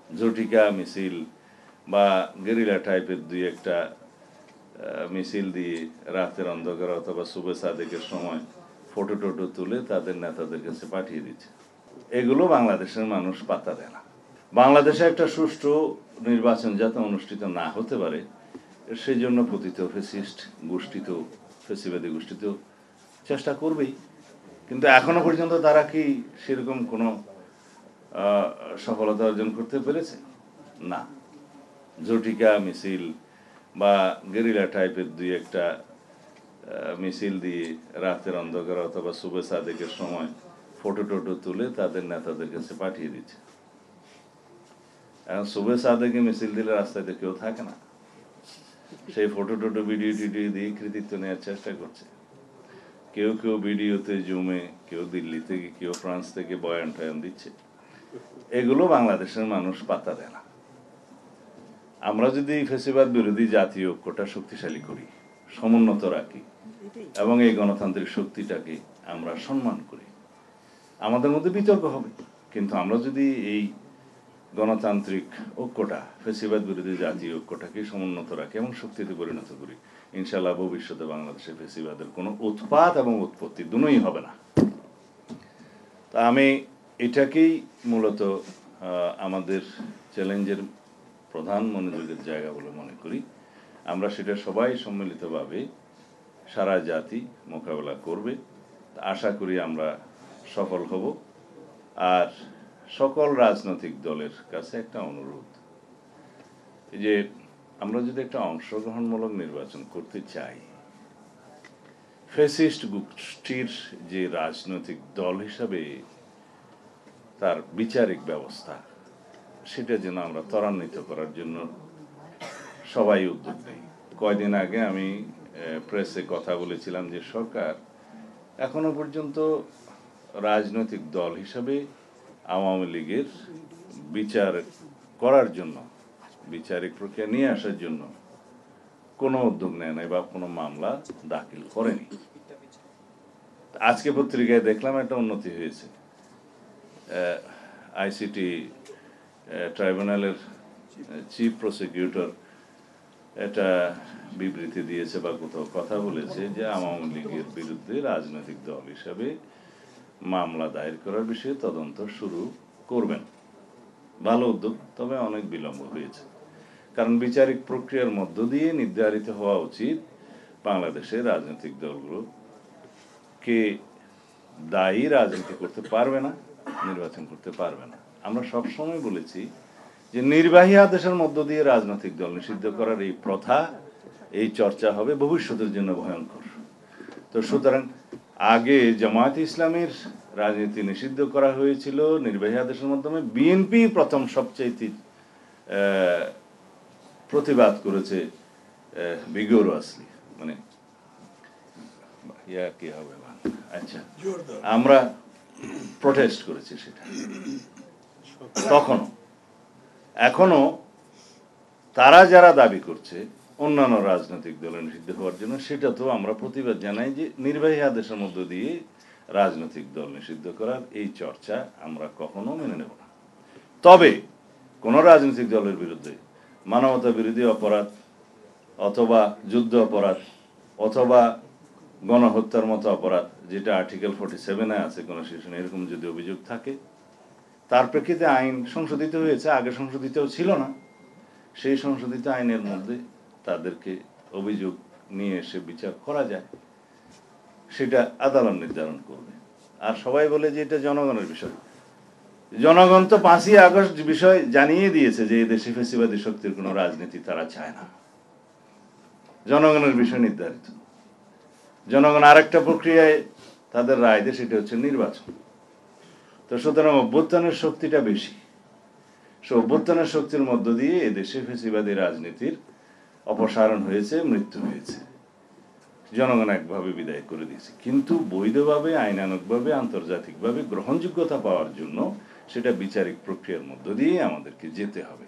ঝটিকা মিছিল বা গেরিলা টাইপের দুই একটা মিছিল দিয়ে রাতের অন্ধকার অথবা শুভে সাদেকের সময় ফটো টোটো তুলে তাদের নেতাদের কাছে পাঠিয়ে দিচ্ছে। এগুলো বাংলাদেশের মানুষ পাত্তা দেয় না। বাংলাদেশে একটা সুষ্ঠু নির্বাচন যাতে অনুষ্ঠিত না হতে পারে সেই জন্য পতিত ফ্যাসিস্ট গোষ্ঠী তো ফ্যাসিবাদী গোষ্ঠী তো চেষ্টা করবেই, কিন্তু এখনো পর্যন্ত তারা কি সেরকম কোনো সফলতা অর্জন করতে পেরেছে? না। ঝটিকা মিছিল বা গেরিলা টাইপের দুই একটা মিছিল দিয়ে রাতের অন্ধকার অথবা শুভে সাদেকের সময় ফটো টোটো তুলে তাদের নেতাদের কাছে পাঠিয়ে দিচ্ছে। এখন শুভে সাদেকে মিছিল দিলে রাস্তায় কেউ থাকে না, সেই ফটো টোটো ভিডিও টিডিও দিয়ে কৃতিত্ব নেওয়ার চেষ্টা করছে। কেউ কেউ ভিডিওতে জুমে, কেউ দিল্লি থেকে, কেউ ফ্রান্স থেকে বয়ান টয়ান দিচ্ছে। এগুলো বাংলাদেশের মানুষ পাত্তা দেয় না। আমরা যদি ফ্যাসিবাদ বিরোধী জাতীয় ঐক্যটা শক্তিশালী করি, সমুন্নত রাখি এবং এই গণতান্ত্রিক শক্তিটাকে আমরা সম্মান করি, আমাদের মধ্যে বিতর্ক হবে, কিন্তু আমরা যদি এই গণতান্ত্রিক ঐক্যটা, ফ্যাসিবাদ বিরোধী জাতীয় ঐক্যটাকে সমুন্নত রাখি এবং শক্তিতে পরিণত করি, ইনশাআল্লাহ ভবিষ্যতে বাংলাদেশে ফ্যাসিবাদের কোনো উৎপাত এবং উৎপত্তি দুটোই হবে না। তা আমি এটাকেই মূলত আমাদের চ্যালেঞ্জের প্রধান মনোযোগের জায়গা বলে মনে করি। আমরা সেটা সবাই সম্মিলিতভাবে সারা জাতি মোকাবেলা করবে, আশা করি আমরা সফল হব। আর সকল রাজনৈতিক দলের কাছে একটা অনুরোধ, যে আমরা যদি একটা অংশগ্রহণমূলক নির্বাচন করতে চাই, ফ্যাসিস্ট গোষ্ঠীর যে রাজনৈতিক দল হিসাবে তার বিচারিক ব্যবস্থা, সেটা যেন আমরা ত্বরান্বিত করার জন্য সবাই উদ্যোগ নেই। কয়দিন আগে আমি প্রেসে কথা বলেছিলাম যে সরকার এখনো পর্যন্ত রাজনৈতিক দল হিসাবে আওয়ামী লীগের বিচার করার জন্য, বিচারিক প্রক্রিয়া নিয়ে আসার জন্য কোনো উদ্যোগ নেয় নাই বা কোনো মামলা দাখিল করেনি। আজকে পত্রিকায় দেখলাম একটা উন্নতি হয়েছে। আইসিটি ট্রাইব্যুনালের চিফ প্রসিকিউটর এটা বিবৃতি দিয়েছে বা কোথাও কথা বলেছে যে আওয়ামী লীগের বিরুদ্ধে রাজনৈতিক দল হিসাবে মামলা দায়ের করার বিষয়ে তদন্ত শুরু করবেন। ভালো উদ্যোগ, তবে অনেক বিলম্ব হয়েছে। কারণ বিচারিক প্রক্রিয়ার মধ্য দিয়ে নির্ধারিত হওয়া উচিত বাংলাদেশের রাজনৈতিক দলগুলো কে দায়ী রাজনীতি করতে পারবে না, নির্বাচন করতে পারবে না। আমরা সবসময় বলেছি যে নির্বাহী আদেশের মধ্য দিয়ে রাজনৈতিক দল নিষিদ্ধ করার এই প্রথা, এই চর্চা হবে ভবিষ্যতের জন্য ভয়ঙ্কর। তো সুতরাং আগে জামায়াতে ইসলামের রাজনীতি নিষিদ্ধ করা হয়েছিল নির্বাহী আদেশের মাধ্যমে। বিএনপি প্রথম সবচেয়ে প্রতিবাদ করেছে ভিগোরাসলি, মানে কি হবে, আচ্ছা, আমরা প্রটেস্ট করেছি সেটা তখন। এখনো তারা যারা দাবি করছে অন্যান্য রাজনৈতিক দলের নিষিদ্ধ হওয়ার জন্য, সেটা তো আমরা প্রতিবাদ জানাই যে নির্বাহী আদেশের মধ্য দিয়ে রাজনৈতিক দল নিষিদ্ধ করার এই চর্চা আমরা কখনো মেনে নেব না। তবে কোন রাজনৈতিক দলের বিরুদ্ধে মানবতা বিরোধী অপরাধ অথবা যুদ্ধ অপরাধ অথবা গণহত্যার মতো অপরাধ, যেটা আর্টিকেল 47-এ আছে কোন সেকশনে, এরকম যদি অভিযোগ থাকে, তার প্রেক্ষিতে আইন সংশোধিত হয়েছে, আগে সংশোধিতও ছিল না, সেই সংশোধিত আইনের মধ্যে তাদেরকে অভিযোগ নিয়ে এসে বিচার করা যায়, সেটা আদালত নির্ধারণ করবে। আর সবাই বলে যে এটা জনগণের বিষয়। জনগণ তো 5ই আগস্ট বিষয় জানিয়ে দিয়েছে যে এই দেশে ফ্যাসিবাদী শক্তির কোনো রাজনীতি তারা চায় না। জনগণের বিষয় নির্ধারিত। জনগণ আরেকটা প্রক্রিয়ায় তাদের রায় দেয়, সেটা হচ্ছে নির্বাচন। তো সুতরাং অভ্যুত্থানের শক্তিটা বেশি। সে অভ্যুত্থানের শক্তির মধ্য দিয়ে এদেশে ফ্যাসিবাদী রাজনীতির অপসারণ হয়েছে, মৃত্যু হয়েছে। জনগণ একভাবে বিদায় করে দিয়েছে, কিন্তু বৈধভাবে, আইনানুগভাবে, আন্তর্জাতিকভাবে গ্রহণযোগ্যতা পাওয়ার জন্য সেটা বিচারিক প্রক্রিয়ার মধ্য দিয়ে আমাদেরকে যেতে হবে।